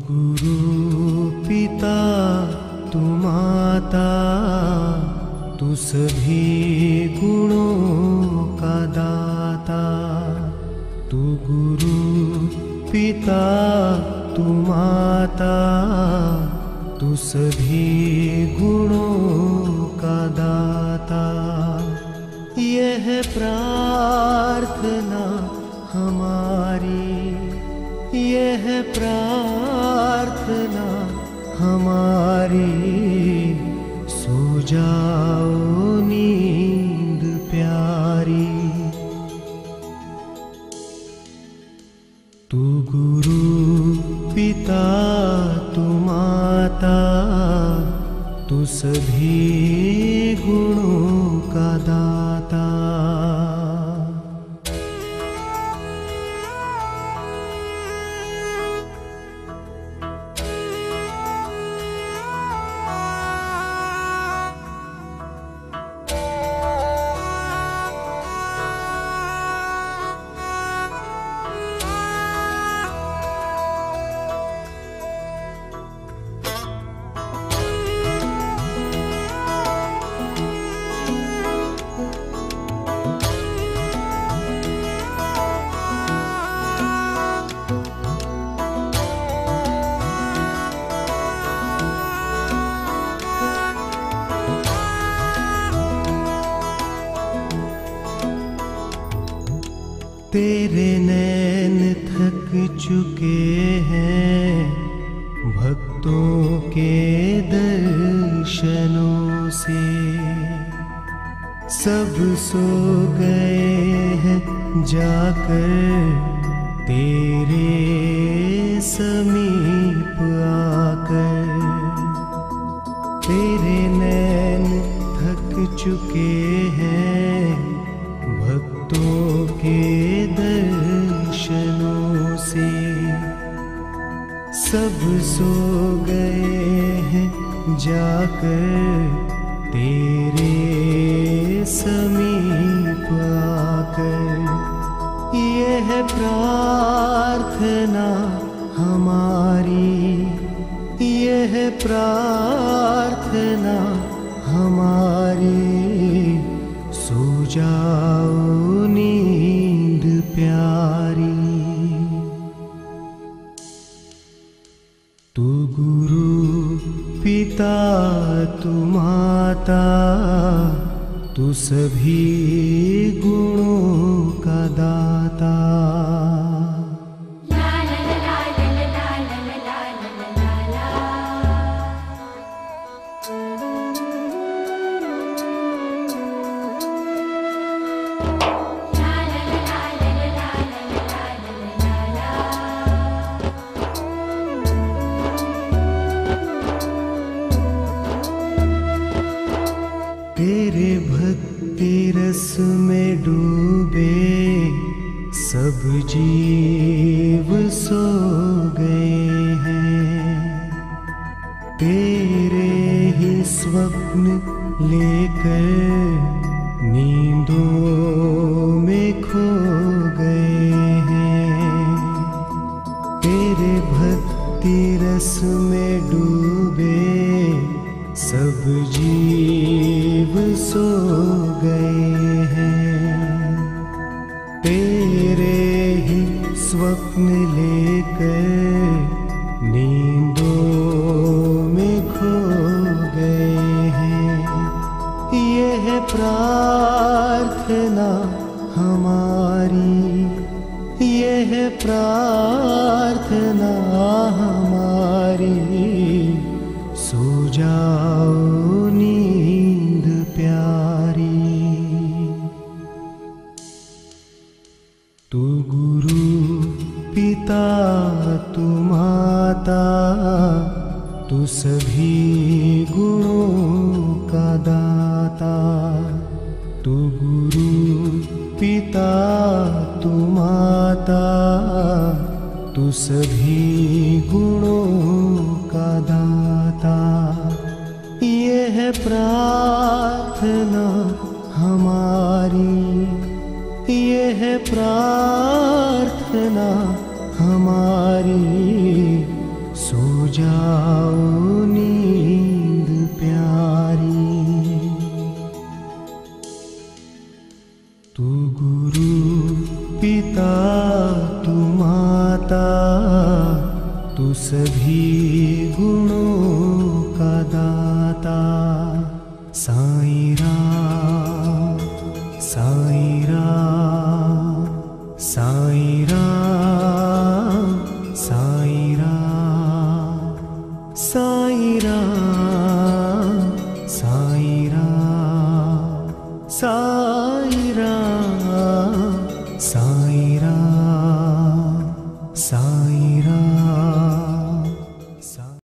गुरु पिता तू माता, तू सभी गुणों का दाता। तू गुरु पिता तू माता, तू सभी गुणों का दाता। यह प्रार्थना हमारी, यह प्रार्थना हमारी, सो जाओ नींद प्यारी। तू गुरु पिता तू माता, तू सभी गुणों का दाता। तेरे नैन थक चुके हैं भक्तों के दर्शनों से। सब सो गए हैं जाकर तेरे समीप आकर। तेरे नैन थक चुके हैं भक्तों के दर्शनों से। सब सो गए हैं जाकर तेरे समीप आकर। यह प्रार्थना हमारी, यह प्रार्थना हमारी, सो जाओ नींद प्यारी। तू गुरु पिता तू माता, तू सभी गुणों का दाता। तेरे भक्ति रस में डूबे सब जीव सो गए हैं। तेरे ही स्वप्न लेकर नींदों में खो गए हैं। तेरे भक्ति रस में डूबे सब जीव सो गए हैं। तेरे ही स्वप्न लेकर नींदों में खो गए हैं। यह प्रार्थना हमारी, यह प्रार्थना हमारी, सो जाओ नींद प्यारी। तू गुरु पिता तू माता, तू सभी गुणों का दाता। तू गुरु पिता तू माता, तू सभी गुणों का दाता। यह प्रार्थना हमारी, यह प्रार्थना हमारी, सो जाओ नींद प्यारी। तू गुरु पिता तू माता, तू सभी गुणों का दाता। साईं राम साईं राम साईं राम साईं राम साईं राम साईं राम साईं राम।